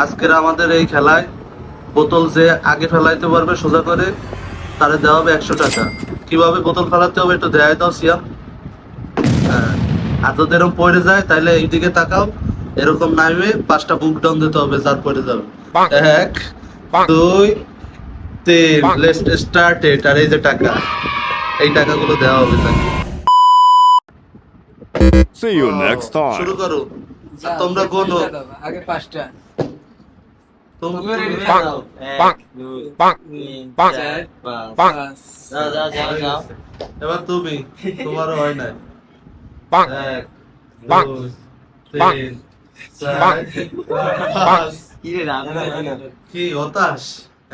আজকের আমাদের এই খেলায় বোতল যে আগে ফেলাইতে পারবে সোজা করে তারে দেওয়া হবে 100 টাকা। কিভাবে বোতল ফেলাতে হবে একটু দেখাই দাও সিয়াম। হ্যাঁ, আর যদি এরকম পড়ে যায় তাহলে এইদিকে তাকাও, এরকম নামে 5টা বুক ডাউন দিতে হবে যার পড়ে যাবে। 1 2 3 লেটস স্টার্ট ইট। আর এই যে টাকা, এই টাকাগুলো দেওয়া হবে তাকে। See you next শুরু time. করো। আর তোমরা গোনো। আগে 5টা। তোমরা ready Bang. দাও। Bang. Bang. Bang. 4 Bang. 5 যাও এবার তুমি, তোমারও হয় না। Bang. 1 Bang. 2 Bang. 3 Bang. 4 5 কি রে রাম কি হতাশ?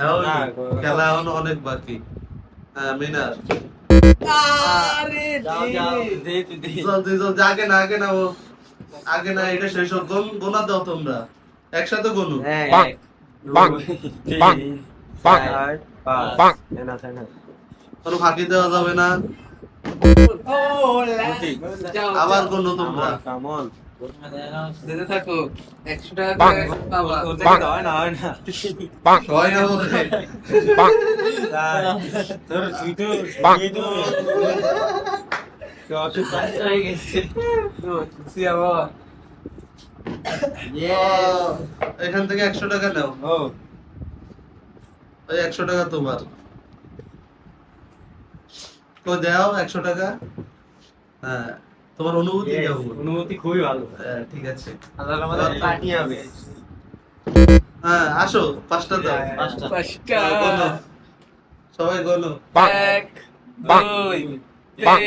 এখন না, খেলা এখনো অনেক বাকি। হ্যাঁ মিনার, আরে যাও যাও দে তুই দে জলদি জলদি, আগে না আগে না, ও আগে না, এটা শেষ হোক। গোনা দাও তোমরা, একসাথে গোনো। Bang. Bang. Bang. Bang. Bang. কোনো ফাঁকি দেওয়া যাবে না। ও যাও আবার গোনো তোমরা। কামন দিতে থাকো 100 টাকা Bang. করে পাবা। Bang. হয় না Bang. হয় না বলে। Bang. তোর তুই তো Bang. হয়ে গেছে সিয়া বাবা ইয়ে ও, এখান থেকে 100 টাকা নাও। ও ওই 100 টাকা তোমার। তো দাও 100 টাকা। হ্যাঁ, তোমার অনুভূতি কেমন? অনুমতি খুবই ভালো হ্যাঁ, ঠিক আছে। আল্লাহর আমাদের পার্টি হবে হ্যাঁ, আসো 5টা দাও। পাঁচটা 5টা গোনো, সবাই গোনো। Bang. 1 Bang. 2 Bang.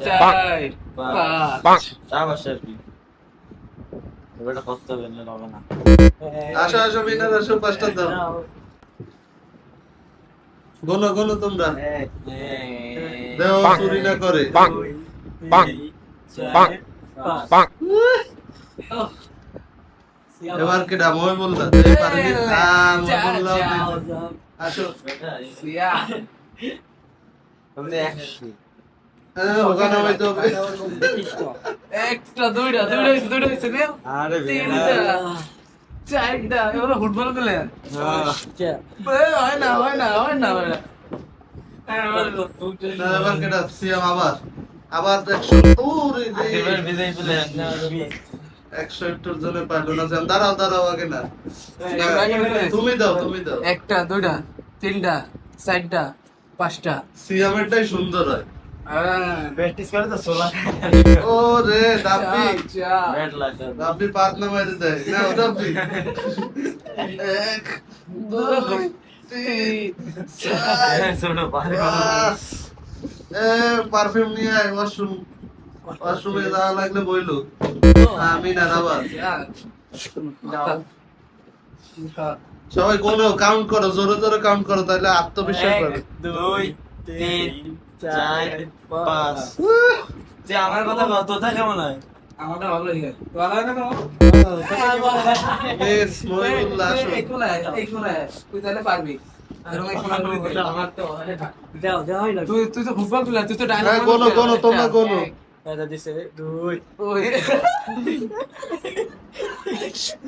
3 Bang. 4 5 Bang. চা বসে আর কি এবারটা করতে হবে না হবে না আসো আসো মিনার, আসো 5টা দাও। গোনো গোনো তোমরা। দেও Bang. চুরি না করে। Bang. Bang. Bang. Bang. এবার কেডা মই বললা? এই পারবি? মই বললাম না। আসো। সিয়া হ্যাঁ, ওখানে হইতে হবে। একটা দুইটা হইছে নে আরে তিনটা চারটা এগুলো ফুটবল প্লেয়ার হয় না না, এবার কেডা? সিয়াম আবার। আবার 100। ওরে রে। এবার বিজয় পেলে 100 একটুর জন্য পারলো না। সিয়াম দাঁড়াও দাঁড়াও, আগে না। তুমি দাও তুমি দাও। একটা দুইটা তিনটা চারটা 5টা সিয়ামেরটাই সুন্দর হয়। প্র্যাকটিস করে তো সোলা ও রে ডাব্বি, ব্যাট লাগা ডাব্বি পাত না মাইরে দেয় না। ও ডাব্বি 1 2 3 4 ছোট পারে 5 এ পারফিউম নিয়ে আয়। ওয়াশরুমে যাওয়া লাগলে বইলো। আমি না আবার। সবাই কোনো কাউন্ট করো, জোরে জোরে কাউন্ট করো, তাহলে আত্মবিশ্বাস পাবে। 2 3 4 5 যে আমার কথা কত তোতা কেমন হয় আমারটা ভালো লাগে ভালো না বেশ, মহিবুল্লাহ আসো। তুই তাহলে পারবি আমার তো যাও যাও না তুই তো ফুটবল প্লেয়ার তুই তো হ্যাঁ, গোনো গোনো তোমরা গোনো। এটা দিছে 2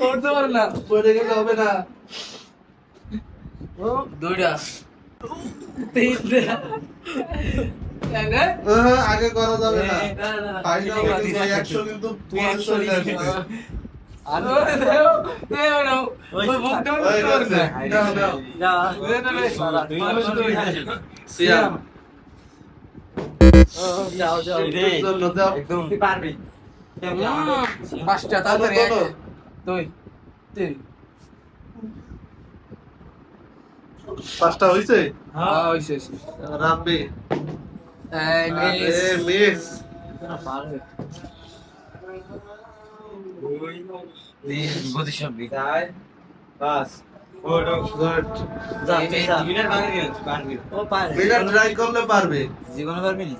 করতে পারে না পড়ে গেলে হবে না। দুইটা তিনটা আগে করা যাবে না। ফাইনাল কিন্তু 100 কিন্তু তোমার চলে আসবে। হয়ে গেছে। দাও দাও। সিয়াম যাও যাও এর জন্য দাও। একদম পারবি 5টা তাড়াতাড়ি গোনো, গোনো। 2 3 5টা হইছে? হ্যাঁ হইছে রাব্বি। এই মিস এ মিস। পারবে 2 গতি শব্দ 4 5 গুড গুড। যা মিনার পারবি ও পারবে বিনা ট্রাই করলে পারবে। জীবনে পারবি না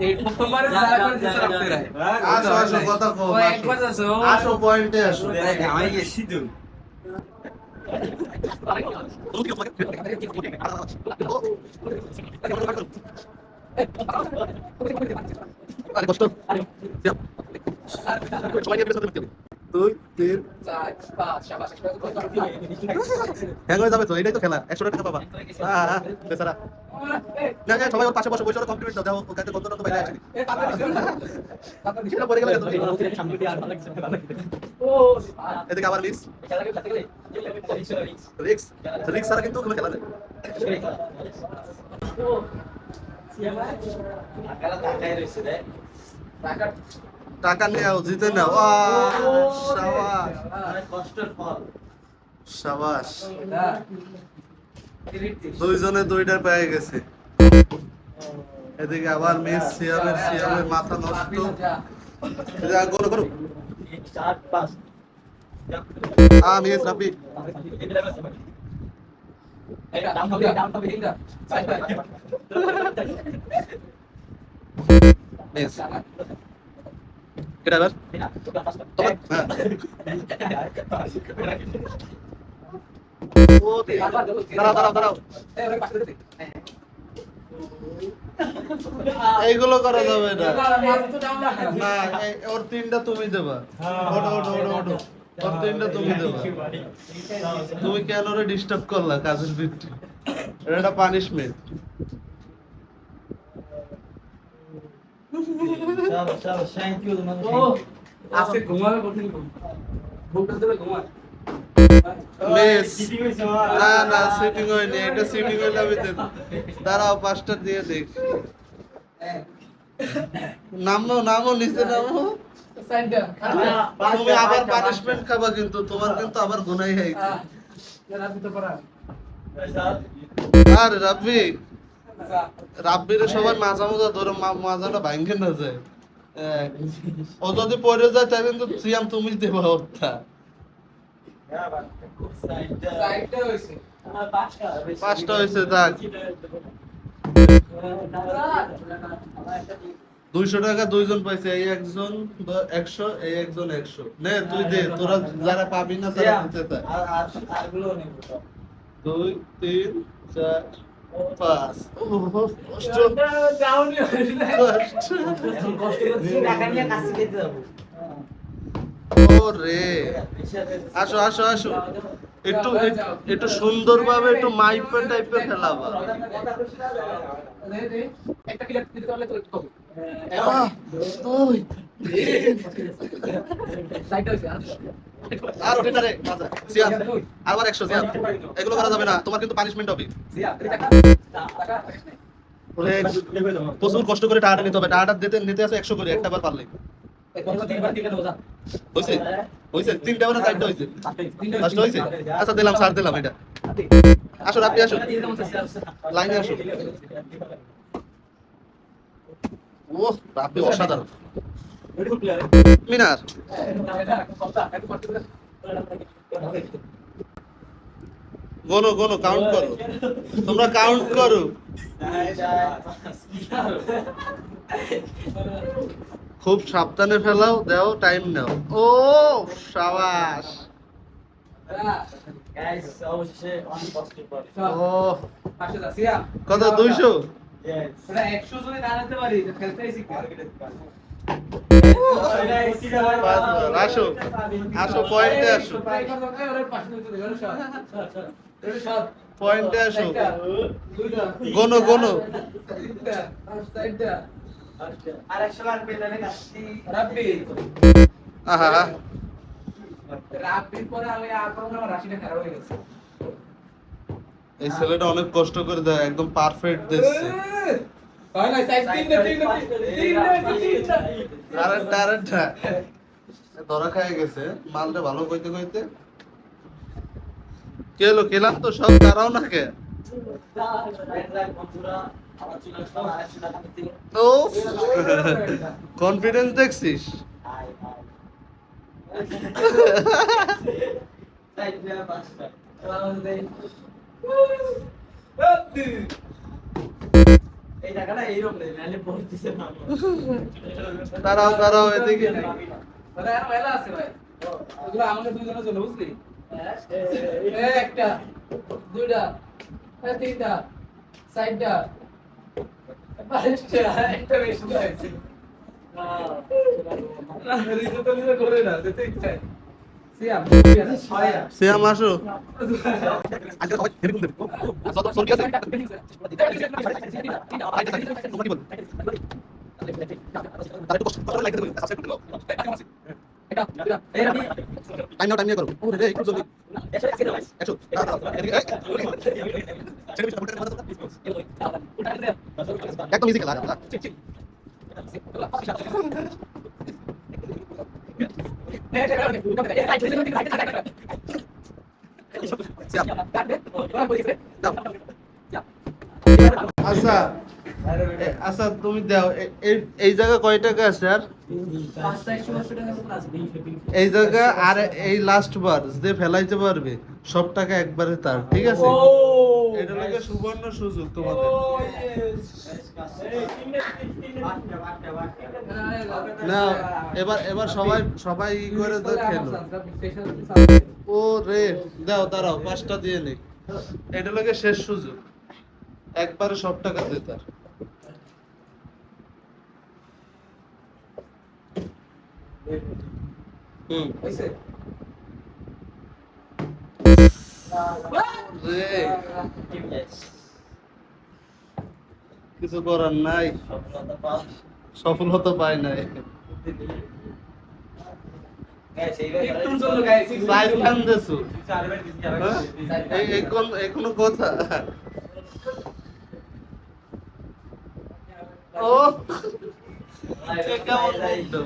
এই প্রথমবার যা করে দিছে রাখতে রায় আসো আসো, কথা কও। ও একবার যাচ্ছে ও আসো পয়েন্টে আসো। আমি গেছি তো আরে কষ্ট। 2 3 4 5 শাবাশ হ্যাঁ হয়ে যাবে তো, এটাই তো খেলা, 100 টাকা পাবা। বেচারা না না, সবাই ওর পাশে বসে বসে কমপ্লিট দাও, দাও ওখানে কত টাকা বাইরে আসে। এ পাতা দিছ না পাতা দিছ সেটা পড়ে গেল তুমি। ও এদিকে আবার মিস রিক্স, রিক্স ছাড়া কিন্তু কোনো খেলা নেই। টাকা টাকা নিয়ে জিতে নাও। শাবাশ কষ্টের ফল। শাবাশ, এটা দুইজনে দুইটা পেয়ে গেছে। এদিকে আবার মিস সিয়ামের মাথা নষ্ট। যা করো করো। 4 5 মিস রাব্বি এটা ডাউন হবে এটা সাইড বাই মিস কেডা এবার তোমার হ্যাঁ ও দাঁড়াও দাঁড়াও। এ ওরে পাশে দিতে এইগুলো করা যাবে না। মাছ তো ডাউন না না ওর তিনটা তুমি দেবা। ওঠো ওঠো ওঠো ওঠো, ওর তিনটা তুমি দেবা। তুমি কেন ওরে ডিস্টার্ব করলা কাজের ভিত্তি? এটা একটা পানিশমেন্ট। চলো চলো, থ্যাংক ইউ তোমাদের। ও আজকে ঘুমাবে কঠিন ভুলটা দেবে ঘুমা মিস না না, সিটিং হয়নি, এটা সিটিং হইলে আমি দেব। দাঁড়াও পাঁচটা দিয়ে দেখ। নামো নামো, নিচে নামো। সাইডটা তুমি আবার পানিশমেন্ট খাবা, কিন্তু তোমার কিন্তু আবার গুনাই হয়েছে। রাত তো পড়া আর রাব্বি, রাব্বিরে সবাই মাজা মাজা ধরে মাজাটা ভাঙ্গে না যায়। ও যদি পড়ে যায় তাই কিন্তু সিয়াম তুমি দেবা ওরটা। সাইডটা হইছে পাঁচটা হয়েছে, থাক। 200 টাকা দুইজন পাইছে, এই একজন 100, এই একজন 100। নে তুই দে, তোরা যারা পাবি না তারা দিতে থাক। আরগুলো নেব। 2 3 4 5 কষ্ট ডাউন হইছে কষ্ট। টাকা নিয়ে কাছে খেতে যাবো। ওরে আসো আসো আসো, একটু একটু সুন্দরভাবে একটু মাইপের টাইপের খেলাবা। একটা ক্লিয়ার দিতে পারলে তো একটু কবে তুই সাইডটা হইছে আর ওটা রে মাজা সিয়াম, আবার 100 সিয়াম। এগুলো করা যাবে না, তোমার কিন্তু পানিশমেন্ট হবে। জিয়া টাকা টাকা ওরে প্রচুর কষ্ট করে টাকাটা নিতে হবে, টাকাটা দিতে নিতে আছে 100 করে, একটা বার পারলে এই কোন তিনবার তিনটা দেবো যা হইছে হইছে, তিনটা মানে চারটা হইছে, পাঁচটা হইছে। আচ্ছা দিলাম, স্যার দিলাম এটা। আসো রাব্বি আসো, লাইনে আসো। ও রাব্বি অসাধারণ। মিনার এটা কথা একটু করতে গোনো গোনো, কাউন্ট করো, তোমরা কাউন্ট করো। খুব সাবধানে ফেলাও, দাও টাইম নাও। ও শাবাশ। গাইস অবশেষে অনেক কষ্টের পর। ও পাশে যা সিয়া কত 200? ইয়েস। ওটা 100 জনে দাঁড়াতে পারি খেলতেই শিখি পাঁচবার। আসো আসো, পয়েন্টে আসো, পয়েন্টে আসো। গোনো গোনো। আর 100 বার পেলে কাছে। আহা এই ছেলেটা অনেক কষ্ট করে দেয়, একদম পারফেক্ট দিচ্ছে। আরেকটা আরেকটা ধরা খায় গেছে, মালটা ভালো কইতে কইতে। কেলো খেলাম তো সব, দাঁড়াও না কে। ও কনফিডেন্স দেখছিস? এই টাকাটা এইরকম নেই, নাহলে পড়তেছে না। দাঁড়াও দাঁড়াও, এদিকে আমাদের দুজনের জন্য বুঝলি একটা দুইটা তিনটা চারটা পাঁচটা একটা বেশি হয়েছে করে না যেতে ইচ্ছা সিয়াম আসো টাইম নিয়ে করো একটু জলদি 100 একদম ইজি খেলা আচ্ছা আচ্ছা তুমি দাও এই জায়গা কয় টাকা আছে আর এই জায়গা আর এই লাস্ট বার যে ফেলাইতে পারবে সব টাকা একবারে তার ঠিক আছে এটা লাগে সুবর্ণ সুযোগ তোমাদের না এবার এবার সবাই সবাই ই করে তো খেলো ও রে দাও দাঁড়াও 5টা দিয়ে নে এটা লাগে শেষ সুযোগ একবারে সব টাকা দে তার রে কিছু করার নাই সফলতা পায় নাই সাইড খান দেছু এই এখনো কথা ও কেমন বলতো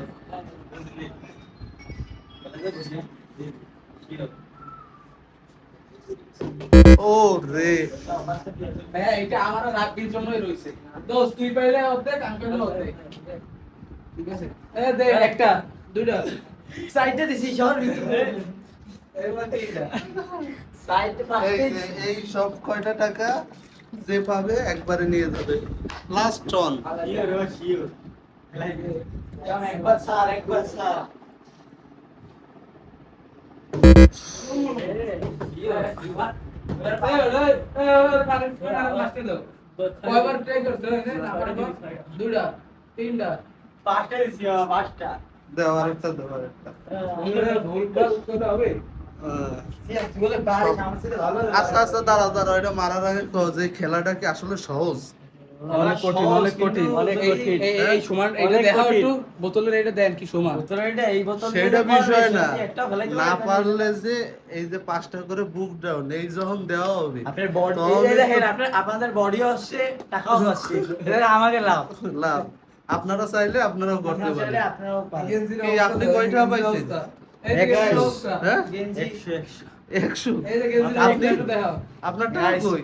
ও রে ভাইয়া এটা আমারও রাগের জন্যই রইছে দোস্ত তুই পাইলে অর্ধেক আমি পাইলে অর্ধেক ঠিক আছে এ দে একটা দুইটা সাইডে দিছি শহর ভিতরে এবার তিনটা সাইডে এই সব কয়টা টাকা যে পাবে একবারে নিয়ে যাবে লাস্ট টন একবার স্যার কয়বার ট্রাই করতে হবে না দুইটা তিনটা পাঁচটা দাও আরেকটা দাও আরেকটা ভুল করতে হবে আস্তে আস্তে দাঁড়াও দাঁড়াও এটা মারার আগে কও যে খেলাটা কি আসলে সহজ অনেক কঠিন অনেক কঠিন অনেক কঠিন। এই সমান এটা অনেক দেখাও কঠিন। একটু বোতলের এটা দেন কি সমান সেটা বিষয় না না পারলে যে এই যে 5টা করে বুক ডাউন এই যখন দেওয়া হবে আপনার বডি তখন এই দেখেন আপনাদের বডিও আসছে টাকাও পাচ্ছে এটা আমাকে লাভ লাভ আপনারা চাইলে আপনারাও করতে আপনারা চাইলে পারেন আপনারাও পারেন এই আপনি কয়টা পাইছেন? হ্যাঁ 100 এই যে গেঞ্জির আপনি অবস্থা একটু দেখাও আপনার টাকা কই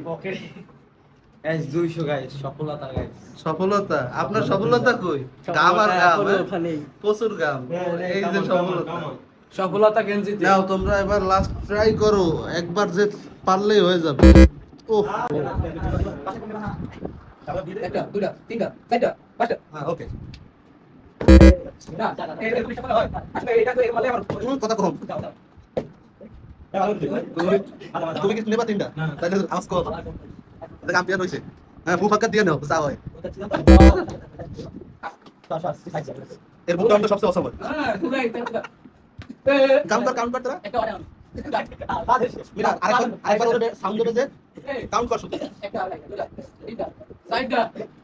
গাইস 200 গাইস সফলতা গাইস সফলতা আপনার সফলতা কই গাম আর গাম হ্যাঁ? ওখানেই প্রচুর গাম এই যে সফলতা সফলতা গেঞ্জিতে নাও তোমরা এবার লাস্ট ট্রাই করো একবার যে পারলেই হয়ে যাবে ও একটা দুইটা তিনটা চারটা পাঁচটা হ্যাঁ ওকে না এটা কি সফল হয় আসলে এটা তো এর মধ্যে আমার কথা কম তুমি কি নেবা তিনটা তাহলে আওয়াজ কর এটা কাম পিয়ার হইছে হ্যাঁ বুক ফাক্কা দিয়ে নাও যা হয় এর বুক ডাউনটা সবচেয়ে অসম হ্যাঁ দুইটা একটা কাউন্ট কর তোরা একটা অর্ডার মিলা আরেকবার ওদের সাউন্ড দেবে যে কাউন্ট কর শুধু একটা দুইটা তিনটা চারটা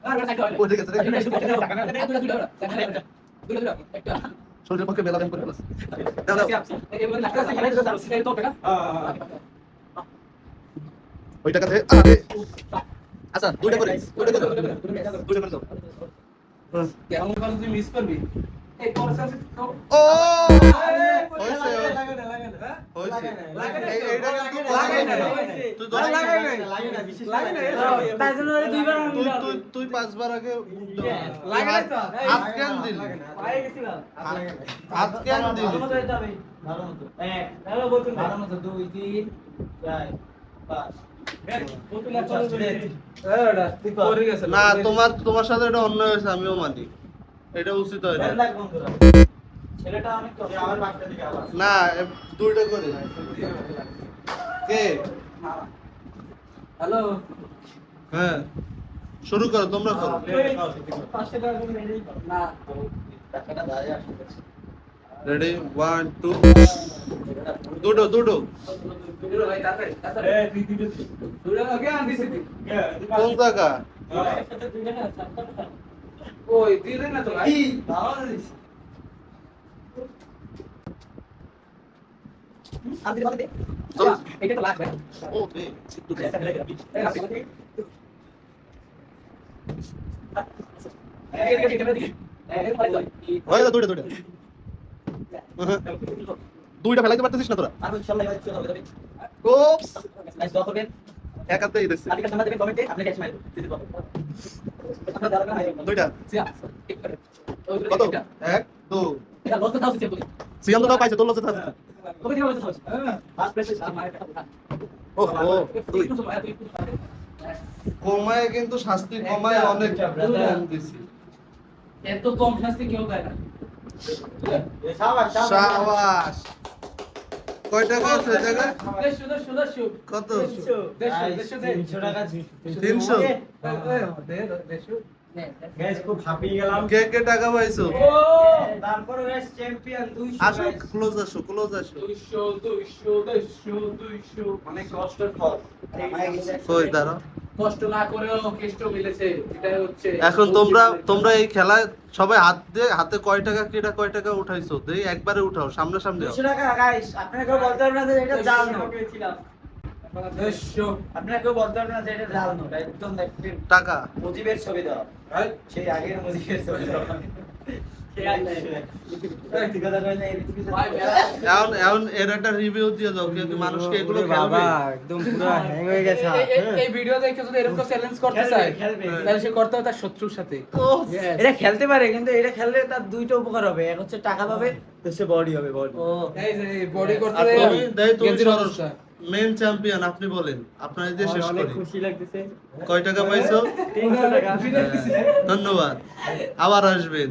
আর চারটা ও ঠিক আছে রে দুইটা একটা শরীরের পক্ষে মেলা ব্যায়াম করে ফেলাস দাও দাও এবার নাকটা সাইডে দাও সেটা তো বেটা ওই টাকা দে আরে আচ্ছা দুইটা করে দাও কেমন করে তুই মিস করবি এই পরসা তো ও হইছে হইছে এইটা কিন্তু লাগাই না তুই ধরে লাগাই তাই জন্য দুইবার তুই 5 বার আগে লাগাই তো হাত কেন দিলি পায়ে গেছিলাম হাত কেন দিলি ভালো মতো এটা ভালো মতো এক ভালো বলতুন ভালো মতো 2 3 4 5 না তোমার সাথে এটা অন্যায় হয়েছে আমিও মানি এটা উচিত হয় না ছেলেটা অনেক করে আমার বাচ্চা দিকে আবার না দুইটা করে কে হ্যালো হ্যাঁ শুরু করো তোমরা করো 500 টাকা করে মেরেই না টাকাটা দাঁড়িয়ে আসছে রেডি 1 2 দুটো দুটো দুটো ভাই তাড়াতাড়ি তাড়াতাড়ি দুটো আগে আন দিছি তুই কোন জায়গা ওই দিলে না তো ভাই এটা তো লাস্ট ভাই ও বে হয় দুটো দুটো দুইটা ফেলাইতে পারতেছিস না তোরা ওপস একাতেই দিছিস দুইটা কত 1 2 সিয়াম তো পাইছে তোর লসে আছে ওহো দুই কমায় কিন্তু শাস্তি কমায় অনেক কম দিছি এত কম শাস্তি কেউ দেয় না শাবাশ কয় টাকা আছে জায়গা দেড়শো কত 300 গাইস খুব হাঁপিয়ে গেলাম কে কে টাকা পাইছো তারপরে গাইস চ্যাম্পিয়ন 200 আসো ক্লোজ আসো 200 অনেক কষ্টের ফল কই দাঁড়া কষ্ট না করেও কেষ্ট মিলেছে এটাই হচ্ছে এখন তোমরা এই খেলায় সবাই হাতে কয় টাকা কেটা কয় টাকা উঠাইছো দেই একবারে উঠাও সামনে সামনে 200 টাকা গাইস আপনারা কেউ বলতে পারবেন না যে এটা জাল নোট 200 আপনারা কেউ বলতে পারবেন না যে এটা জাল নোট একদম দেখবেন টাকা মুজিবের ছবি দাও ভাই সেই আগের মুজিবের ছবি দাও সেই আগে ঠিক কথা কইলে এই পৃথিবীতে ভাই এখন এর একটা রিভিউ দিয়ে দাও কি মানুষকে এগুলো খেলবে একদম পুরো হ্যাং হয়ে গেছে এই ভিডিও দেখে যদি এরকম চ্যালেঞ্জ করতে খেলবে, চায় খেলবে। তাহলে সে করতে হবে তার শত্রুর সাথে এটা খেলতে পারে কিন্তু এটা খেললে তার দুইটা উপকার হবে এক হচ্ছে টাকা পাবে তো সে বডি হবে বডি এই যে বডি করতে আর তুমি দেই তুমি গেঞ্জির অবস্থা মেন চ্যাম্পিয়ন আপনি বলেন আপনার দিয়ে শেষ অনেক করি খুশি লাগতেছে কয় টাকা পাইছো 300 টাকা ধন্যবাদ আবার আসবেন